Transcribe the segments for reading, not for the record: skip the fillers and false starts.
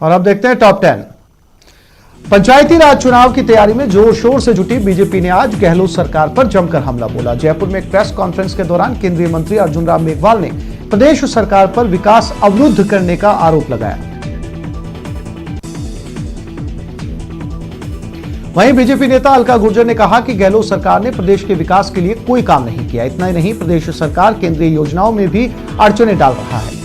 और अब देखते हैं टॉप 10। पंचायती राज चुनाव की तैयारी में जोर शोर से जुटी बीजेपी ने आज गहलोत सरकार पर जमकर हमला बोला। जयपुर में एक प्रेस कॉन्फ्रेंस के दौरान केंद्रीय मंत्री अर्जुन राम मेघवाल ने प्रदेश सरकार पर विकास अवरुद्ध करने का आरोप लगाया। वहीं बीजेपी नेता अलका गुर्जर ने कहा कि गहलोत सरकार ने प्रदेश के विकास के लिए कोई काम नहीं किया। इतना ही नहीं, प्रदेश सरकार केंद्रीय योजनाओं में भी अड़चनें डाल रहा है।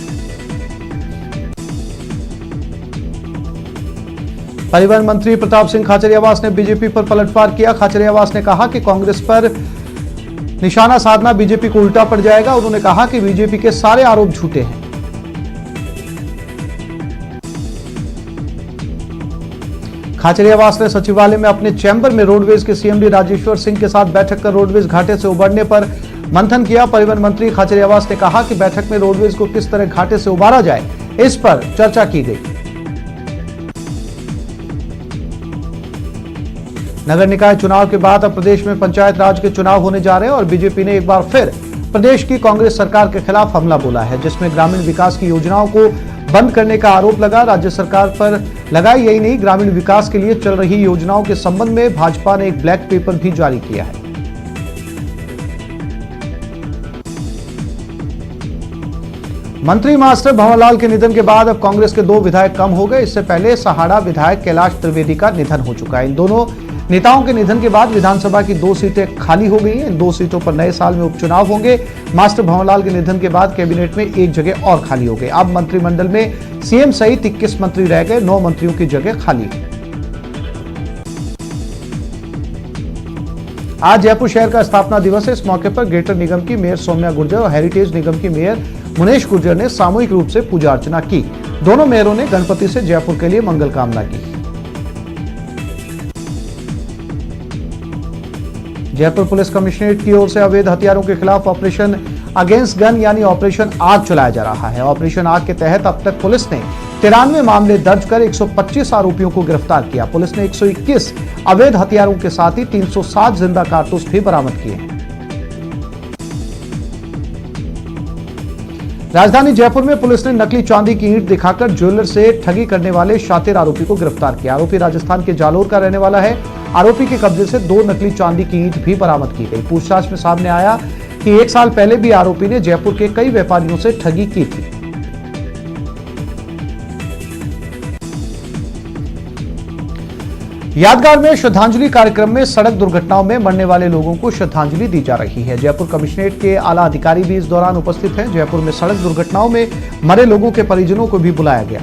परिवहन मंत्री प्रताप सिंह खाचरियावास ने बीजेपी पर पलटवार किया। खाचरियावास ने कहा कि कांग्रेस पर निशाना साधना बीजेपी को उल्टा पड़ जाएगा। उन्होंने कहा कि बीजेपी के सारे आरोप झूठे हैं। खाचरियावास ने सचिवालय में अपने चैम्बर में रोडवेज के सीएमडी राजेश्वर सिंह के साथ बैठक कर रोडवेज घाटे से उबरने पर मंथन किया। परिवहन मंत्री खाचरियावास ने कहा कि बैठक में रोडवेज को किस तरह घाटे से उबारा जाए, इस पर चर्चा की गई। नगर निकाय चुनाव के बाद अब प्रदेश में पंचायत राज के चुनाव होने जा रहे हैं और बीजेपी ने एक बार फिर प्रदेश की कांग्रेस सरकार के खिलाफ हमला बोला है, जिसमें ग्रामीण विकास की योजनाओं को बंद करने का आरोप लगा। राज्य सरकार पर लगा यही नहीं, ग्रामीण विकास के लिए चल रही योजनाओं के संबंध में भाजपा ने एक ब्लैक पेपर भी जारी किया है। मंत्री मास्टर भंवरलाल के निधन के बाद अब कांग्रेस के 2 विधायक कम हो गए। इससे पहले सहाड़ा विधायक कैलाश त्रिवेदी का निधन हो चुका है। इन दोनों नेताओं के निधन के बाद विधानसभा की 2 सीटें खाली हो गई हैं। इन 2 सीटों पर नए साल में उपचुनाव होंगे। मास्टर भंवरलाल के निधन के बाद कैबिनेट में एक जगह और खाली हो गई। अब मंत्रिमंडल में सीएम सहित 21 मंत्री रह गए, 9 मंत्रियों की जगह खाली है। आज जयपुर शहर का स्थापना दिवस है। इस मौके पर ग्रेटर निगम की मेयर सौम्या गुर्जर और हेरिटेज निगम की मेयर मुनेश गुर्जर ने सामूहिक रूप से पूजा अर्चना की। दोनों मेयरों ने गणपति से जयपुर के लिए मंगल कामना की। जयपुर पुलिस कमिश्नरेट की ओर से अवैध हथियारों के खिलाफ ऑपरेशन अगेंस्ट गन यानी ऑपरेशन आग चलाया जा रहा है। ऑपरेशन आग के तहत अब तक पुलिस ने 93 मामले दर्ज कर 125 आरोपियों को गिरफ्तार किया। पुलिस ने 121 अवैध हथियारों के साथ ही 307 जिंदा कारतूस भी बरामद किए हैं। राजधानी जयपुर में पुलिस ने नकली चांदी की ईंट दिखाकर ज्वेलर से ठगी करने वाले शातिर आरोपी को गिरफ्तार किया। आरोपी राजस्थान के जालोर का रहने वाला है। आरोपी के कब्जे से 2 नकली चांदी की ईंट भी बरामद की गई। पूछताछ में सामने आया कि 1 साल पहले भी आरोपी ने जयपुर के कई व्यापारियों से ठगी की थी। यादगार में श्रद्धांजलि कार्यक्रम में सड़क दुर्घटनाओं में मरने वाले लोगों को श्रद्धांजलि दी जा रही है। जयपुर कमिश्नरेट के आला अधिकारी भी इस दौरान उपस्थित हैं। जयपुर में सड़क दुर्घटनाओं में मरे लोगों के परिजनों को भी बुलाया गया।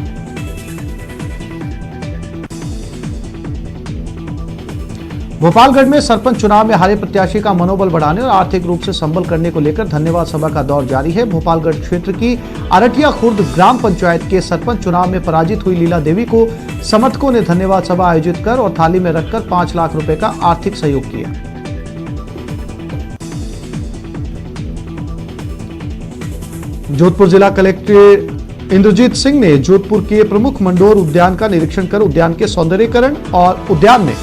भोपालगढ़ में सरपंच चुनाव में हारे प्रत्याशी का मनोबल बढ़ाने और आर्थिक रूप से संबल करने को लेकर धन्यवाद सभा का दौर जारी है। भोपालगढ़ क्षेत्र की अरटिया खुर्द ग्राम पंचायत के सरपंच चुनाव में पराजित हुई लीला देवी को समर्थकों ने धन्यवाद सभा आयोजित कर और थाली में रखकर 5 लाख रुपए का आर्थिक सहयोग किया। जोधपुर जिला कलेक्टर इंद्रजीत सिंह ने जोधपुर के प्रमुख मंडोर उद्यान का निरीक्षण कर उद्यान के सौंदर्यीकरण और उद्यान में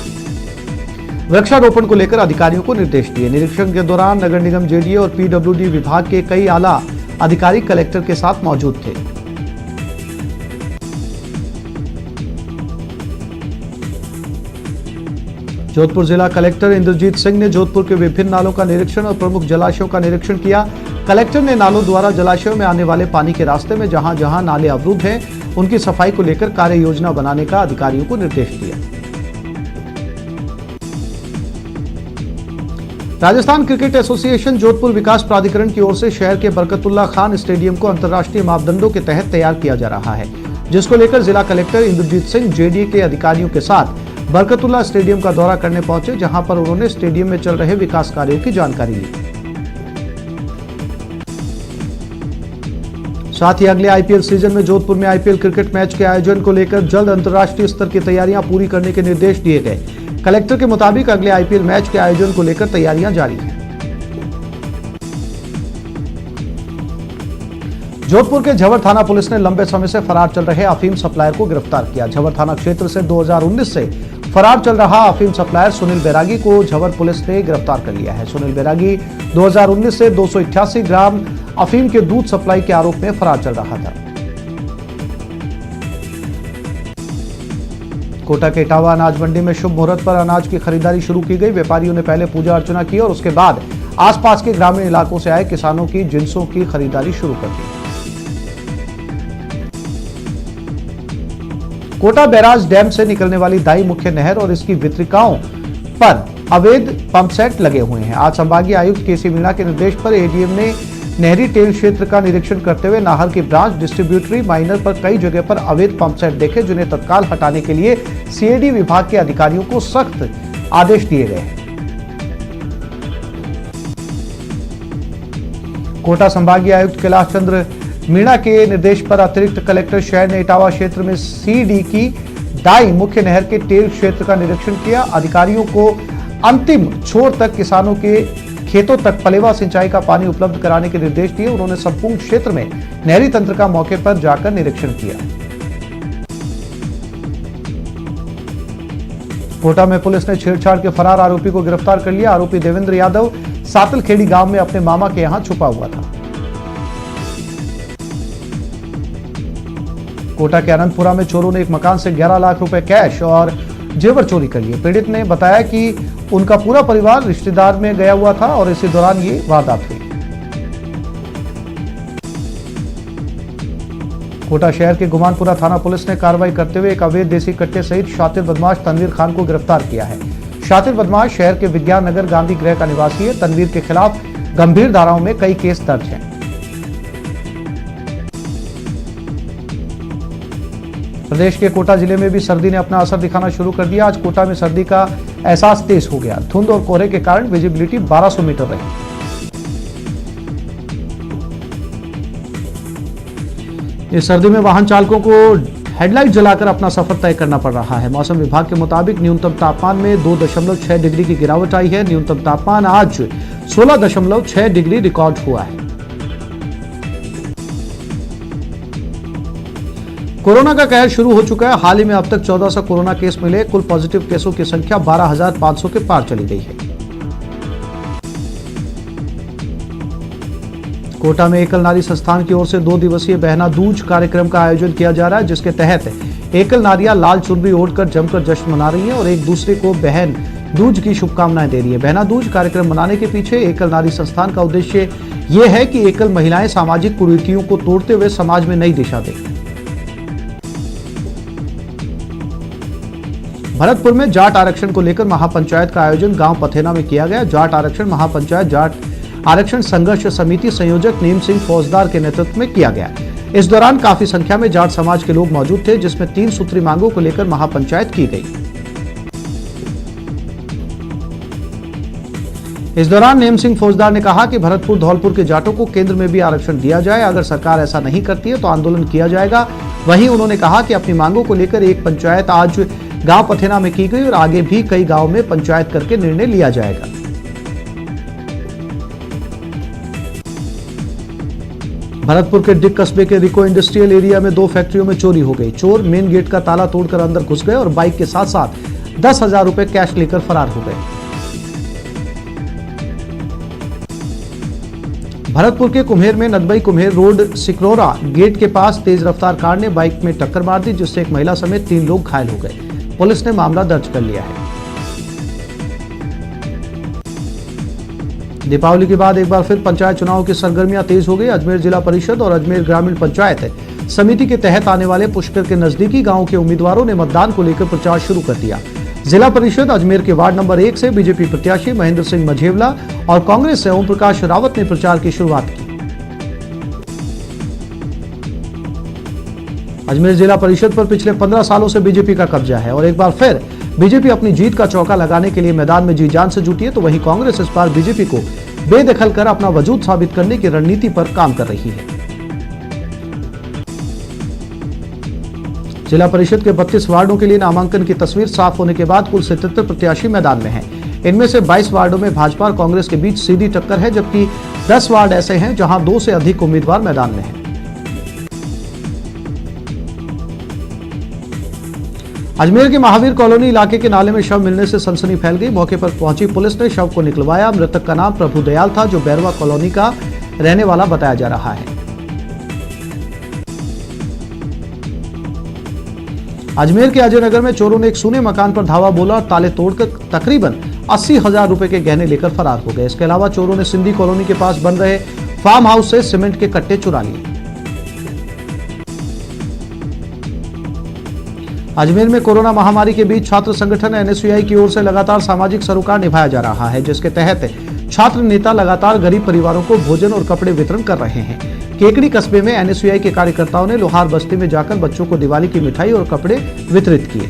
वृक्षारोपण को लेकर अधिकारियों को निर्देश दिए। निरीक्षण के दौरान नगर निगम जेडीए और पीडब्ल्यूडी विभाग के कई आला अधिकारी कलेक्टर के साथ मौजूद थे। जोधपुर जिला कलेक्टर इंद्रजीत सिंह ने जोधपुर के विभिन्न नालों का निरीक्षण और प्रमुख जलाशयों का निरीक्षण किया। कलेक्टर ने नालों द्वारा जलाशयों में आने वाले पानी के रास्ते में जहां जहां नाले अवरुद्ध हैं, उनकी सफाई को लेकर कार्य योजना बनाने का अधिकारियों को निर्देश दिया। राजस्थान क्रिकेट एसोसिएशन जोधपुर विकास प्राधिकरण की ओर से शहर के बरकतुल्ला खान स्टेडियम को अंतर्राष्ट्रीय मापदंडों के तहत तैयार किया जा रहा है, जिसको लेकर जिला कलेक्टर इंद्रजीत सिंह जेडीए के अधिकारियों के साथ बरकतुल्ला स्टेडियम का दौरा करने पहुंचे, जहां पर उन्होंने स्टेडियम में चल रहे विकास कार्यों की जानकारी ली। साथ ही अगले आईपीएल सीजन में जोधपुर में आईपीएल क्रिकेट मैच के आयोजन को लेकर जल्द अंतर्राष्ट्रीय स्तर की तैयारियां पूरी करने के निर्देश दिए गए। कलेक्टर के मुताबिक अगले आईपीएल मैच के आयोजन को लेकर तैयारियां जारी हैं। जोधपुर के झवर थाना पुलिस ने लंबे समय से फरार चल रहे अफीम सप्लायर को गिरफ्तार किया। झवर थाना क्षेत्र से 2019 से फरार चल रहा अफीम सप्लायर सुनील बैरागी को झवर पुलिस ने गिरफ्तार कर लिया है। सुनील बैरागी 2019 से 288 ग्राम अफीम के दूध सप्लाई के आरोप में फरार चल रहा था। कोटा के इटावा अनाज मंडी में शुभ मुहूर्त पर अनाज की खरीदारी शुरू की गई। व्यापारियों ने पहले पूजा अर्चना की और उसके बाद आसपास के ग्रामीण इलाकों से आए किसानों की जिंसों की खरीदारी शुरू कर दी। कोटा बैराज डैम से निकलने वाली दाई मुख्य नहर और इसकी वितरिकाओं पर अवैध पंप सेट लगे हुए हैं। आज संभागीय आयुक्त केसी मीणा के निर्देश पर एडीएम ने नहरी टेल क्षेत्र का निरीक्षण करते हुए नाहर की ब्रांच डिस्ट्रीब्यूटरी माइनर पर कई जगह पर अवैध पंप सेट देखे, जिन्हें तत्काल हटाने के लिए सीएडी विभाग के अधिकारियों को सख्त आदेश दिए गए हैं। कोटा संभागीय आयुक्त कैलाश चंद्र मीणा के निर्देश पर अतिरिक्त कलेक्टर शहर ने इटावा क्षेत्र में सीडी की दाई मुख्य नहर के टेल क्षेत्र का निरीक्षण किया। अधिकारियों को अंतिम छोर तक किसानों के खेतों तक पलेवा सिंचाई का पानी उपलब्ध कराने के निर्देश दिए। उन्होंने संपूर्ण क्षेत्र में नहरी तंत्र का मौके पर जाकर निरीक्षण किया। कोटा में पुलिस ने छेड़छाड़ के फरार आरोपी को गिरफ्तार कर लिया। आरोपी देवेंद्र यादव सातलखेड़ी गांव में अपने मामा के यहां छुपा हुआ था। कोटा के अनंतपुरा में चोरों ने एक मकान से 11 लाख रुपए कैश और जेवर चोरी कर लिए। पीड़ित ने बताया कि उनका पूरा परिवार रिश्तेदार में गया हुआ था और इसी दौरान ये वारदात हुई। कोटा शहर के गुमानपुरा थाना पुलिस ने कार्रवाई करते हुए एक अवैध देसी कट्टे सहित शातिर बदमाश तनवीर खान को गिरफ्तार किया है। शातिर बदमाश शहर के विज्ञान नगर गांधी गृह का निवासी है। तनवीर के खिलाफ गंभीर धाराओं में कई केस दर्ज हैं। प्रदेश के कोटा जिले में भी सर्दी ने अपना असर दिखाना शुरू कर दिया। आज कोटा में सर्दी का एहसास तेज हो गया। धुंध और कोहरे के कारण विजिबिलिटी 1200 मीटर रही। इस सर्दी में वाहन चालकों को हेडलाइट जलाकर अपना सफर तय करना पड़ रहा है। मौसम विभाग के मुताबिक न्यूनतम तापमान में 2.6 डिग्री की गिरावट आई है। न्यूनतम तापमान आज 16.6 डिग्री रिकॉर्ड हुआ है। कोरोना का कहर शुरू हो चुका है। हाल ही में अब तक 1400 कोरोना केस मिले। कुल पॉजिटिव केसों की संख्या 12,500 के पार चली गई है। कोटा में एकल नारी संस्थान की ओर से 2 दिवसीय बहना दूज कार्यक्रम का आयोजन किया जा रहा है, जिसके तहत एकल नारियां लाल चुनरी ओढ़कर जमकर जश्न मना रही हैं और एक दूसरे को बहन दूज की शुभकामनाएं दे रही है। बहना दूज कार्यक्रम मनाने के पीछे एकल नारी संस्थान का उद्देश्य यह है कि एकल महिलाएं सामाजिक कुरीतियों को तोड़ते हुए समाज में नई दिशा दें। भरतपुर में जाट आरक्षण को लेकर महापंचायत का आयोजन गांव पथेना में किया गया। जाट आरक्षण महापंचायत जाट आरक्षण संघर्ष समिति संयोजक नीम सिंह फौजदार के नेतृत्व में किया गया। इस दौरान काफी संख्या में जाट समाज के लोग मौजूद थे, जिसमें 3 सूत्री मांगों को लेकर महापंचायत की गई। इस दौरान नेम सिंह फौजदार ने कहा कि भरतपुर धौलपुर के जाटों को केंद्र में भी आरक्षण दिया जाए। अगर सरकार ऐसा नहीं करती है तो आंदोलन किया जाएगा। वहीं उन्होंने कहा कि अपनी मांगों को लेकर एक पंचायत आज गांव पथेना में की गई और आगे भी कई गांव में पंचायत करके निर्णय लिया जाएगा। भरतपुर के डिग कस्बे के रिको इंडस्ट्रियल एरिया में 2 फैक्ट्रियों में चोरी हो गई। चोर मेन गेट का ताला तोड़कर अंदर घुस गए और बाइक के साथ साथ 10,000 रुपए कैश लेकर फरार हो गए। भरतपुर के कुम्हेर में नदबई कुम्हेर रोड सिकरौरा गेट के पास तेज रफ्तार कार ने बाइक में टक्कर मार दी, जिससे एक महिला समेत 3 लोग घायल हो गए। पुलिस ने मामला दर्ज कर लिया है। दीपावली के बाद एक बार फिर पंचायत चुनाव की सरगर्मियां तेज हो गई। अजमेर जिला परिषद और अजमेर ग्रामीण पंचायत समिति के तहत आने वाले पुष्कर के नजदीकी गांवों के उम्मीदवारों ने मतदान को लेकर प्रचार शुरू कर दिया। जिला परिषद अजमेर के वार्ड नंबर 1 से बीजेपी प्रत्याशी महेंद्र सिंह मझेवला और कांग्रेस से ओम प्रकाश रावत ने प्रचार की शुरुआत की। अजमेर जिला परिषद पर पिछले 15 सालों से बीजेपी का कब्जा है और एक बार फिर बीजेपी अपनी जीत का चौका लगाने के लिए मैदान में जी जान से जुटी है, तो वहीं कांग्रेस इस बार बीजेपी को बेदखल कर अपना वजूद साबित करने की रणनीति पर काम कर रही है। जिला परिषद के 32 वार्डों के लिए नामांकन की तस्वीर साफ होने के बाद कुल 77 प्रत्याशी मैदान में हैं। इनमें से 22 वार्डों में भाजपा और कांग्रेस के बीच सीधी टक्कर है, जबकि 10 वार्ड ऐसे हैं जहां 2 से अधिक उम्मीदवार मैदान में हैं। अजमेर के महावीर कॉलोनी इलाके के नाले में शव मिलने से सनसनी फैल गई। मौके पर पहुंची पुलिस ने शव को निकलवाया। मृतक का नाम प्रभु दयाल था, जो बैरवा कॉलोनी का रहने वाला बताया जा रहा है। अजमेर के अजय नगर में चोरों ने एक सूने मकान पर धावा बोला और ताले तोड़कर तकरीबन 80,000 रुपए के गहने लेकर फरार हो गए। इसके अलावा चोरों ने सिंधी कॉलोनी के पास बन रहे फार्म हाउस से सीमेंट के कट्टे चुरा लिए। अजमेर में कोरोना महामारी के बीच छात्र संगठन एनएसयूआई की ओर से लगातार सामाजिक सरोकार निभाया जा रहा है, जिसके तहत छात्र नेता लगातार गरीब परिवारों को भोजन और कपड़े वितरण कर रहे हैं। केकड़ी कस्बे में एनएसयूआई के कार्यकर्ताओं ने लोहार बस्ती में जाकर बच्चों को दिवाली की मिठाई और कपड़े वितरित किए।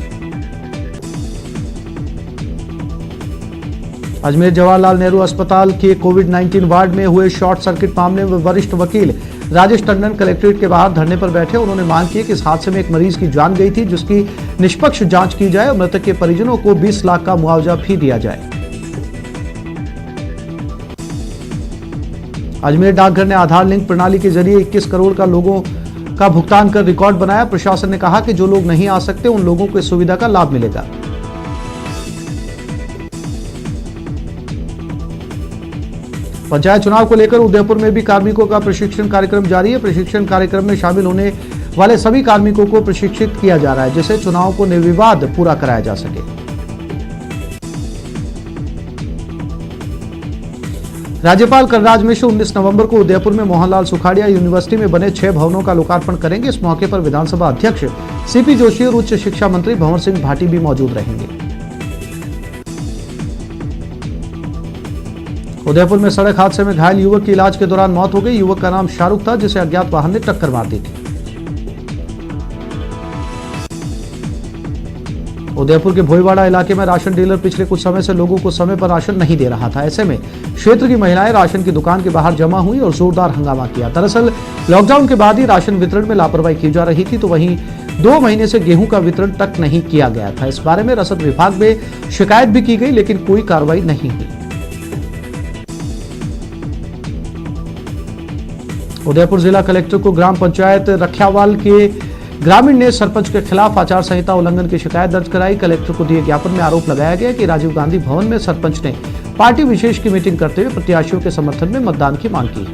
अजमेर जवाहरलाल नेहरू अस्पताल के कोविड-19 वार्ड में हुए शॉर्ट सर्किट मामले में वरिष्ठ वकील राजेश टंडन कलेक्ट्रेट के बाहर धरने पर बैठे। उन्होंने मांग की कि इस हादसे में एक मरीज की जान गई थी, जिसकी निष्पक्ष जांच की जाए और मृतक के परिजनों को 20 लाख का मुआवजा भी दिया जाए। अजमेर डाकघर ने आधार लिंक प्रणाली के जरिए 21 करोड़ का लोगों का भुगतान कर रिकॉर्ड बनाया। प्रशासन ने कहा कि जो लोग नहीं आ सकते उन लोगों को इस सुविधा का लाभ मिलेगा। पंचायत चुनाव को लेकर उदयपुर में भी कार्मिकों का प्रशिक्षण कार्यक्रम जारी है। प्रशिक्षण कार्यक्रम में शामिल होने वाले सभी कार्मिकों को प्रशिक्षित किया जा रहा है, जिससे चुनाव को निर्विवाद पूरा कराया जा सके। राज्यपाल कलराज मिश्र 19 नवंबर को उदयपुर में मोहनलाल सुखाड़िया यूनिवर्सिटी में बने 6 भवनों का लोकार्पण करेंगे। इस मौके पर विधानसभा अध्यक्ष सीपी जोशी और उच्च शिक्षा मंत्री भंवर सिंह भाटी भी मौजूद रहेंगे। उदयपुर में सड़क हादसे में घायल युवक की इलाज के दौरान मौत हो गई। युवक का नाम शाहरुख था, जिसे अज्ञात वाहन ने टक्कर मार दी थी। उदयपुर के भोईवाड़ा इलाके में राशन डीलर पिछले कुछ समय से लोगों को समय पर राशन नहीं दे रहा था। ऐसे में क्षेत्र की महिलाएं राशन की दुकान के बाहर जमा हुई और जोरदार हंगामा किया। दरअसल लॉकडाउन के बाद ही राशन वितरण में लापरवाही की जा रही थी, तो वहीं 2 महीने से गेहूं का वितरण तक नहीं किया गया था। इस बारे में रसद विभाग में शिकायत भी की गई, लेकिन कोई कार्रवाई नहीं हुई। उदयपुर जिला कलेक्टर को ग्राम पंचायत रखियावाल के ग्रामीण ने सरपंच के खिलाफ आचार संहिता उल्लंघन की शिकायत दर्ज कराई। कलेक्टर को दिए ज्ञापन में आरोप लगाया गया कि राजीव गांधी भवन में सरपंच ने पार्टी विशेष की मीटिंग करते हुए प्रत्याशियों के समर्थन में मतदान की मांग की है।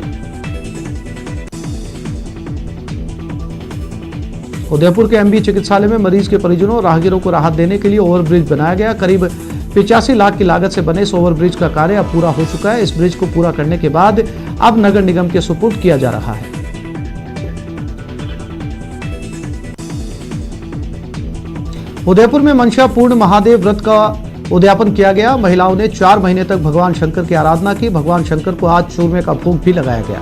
उदयपुर के एमबी चिकित्सालय में मरीज के परिजनों और राहगीरों को राहत देने के लिए ओवरब्रिज बनाया गया। करीब 85 लाख की लागत से बने इस ओवरब्रिज का कार्य अब पूरा हो चुका है। इस ब्रिज को पूरा करने के बाद अब नगर निगम के सुपुर्द किया जा रहा है। उदयपुर में मनसा पूर्ण महादेव व्रत का उद्यापन किया गया। महिलाओं ने 4 महीने तक भगवान शंकर की आराधना की। भगवान शंकर को आज चूरमे का भोग भी लगाया गया।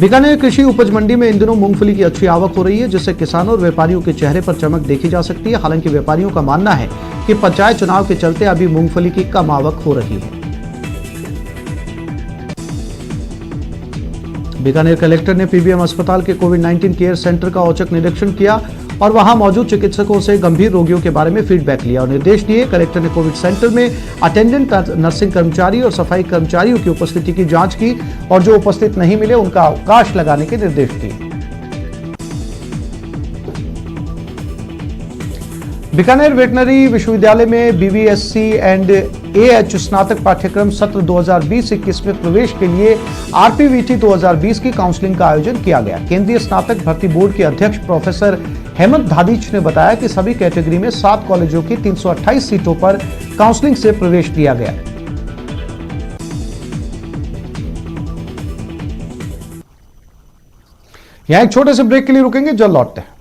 बीकानेर कृषि उपज मंडी में इन दिनों मूंगफली की अच्छी आवक हो रही है, जिससे किसानों और व्यापारियों के चेहरे पर चमक देखी जा सकती है। हालांकि व्यापारियों का मानना है कि पंचायत चुनाव के चलते अभी मूंगफली की कम आवक हो रही है। बीकानेर कलेक्टर ने पीबीएम अस्पताल के कोविड-19 केयर सेंटर का औचक निरीक्षण किया और वहां मौजूद चिकित्सकों से गंभीर रोगियों के बारे में फीडबैक लिया और निर्देश दिए। कलेक्टर ने कोविड सेंटर में अटेंडेंट, नर्सिंग कर्मचारी और सफाई कर्मचारियों की उपस्थिति की जांच की और जो उपस्थित नहीं मिले उनका अवकाश लगाने के निर्देश दिए। बीकानेर वेटनरी विश्वविद्यालय में बीवीएससी एंड एएच स्नातक पाठ्यक्रम सत्र 2020-21 में प्रवेश के लिए आरपीवीटी 2020 की काउंसलिंग का आयोजन किया गया। केंद्रीय स्नातक भर्ती बोर्ड के अध्यक्ष प्रोफेसर हेमंत धादीच ने बताया कि सभी कैटेगरी में 7 कॉलेजों की 328 सीटों पर काउंसलिंग से प्रवेश दिया गया। यहां एक छोटे से ब्रेक के लिए रुकेंगे, जल्द लौटते हैं।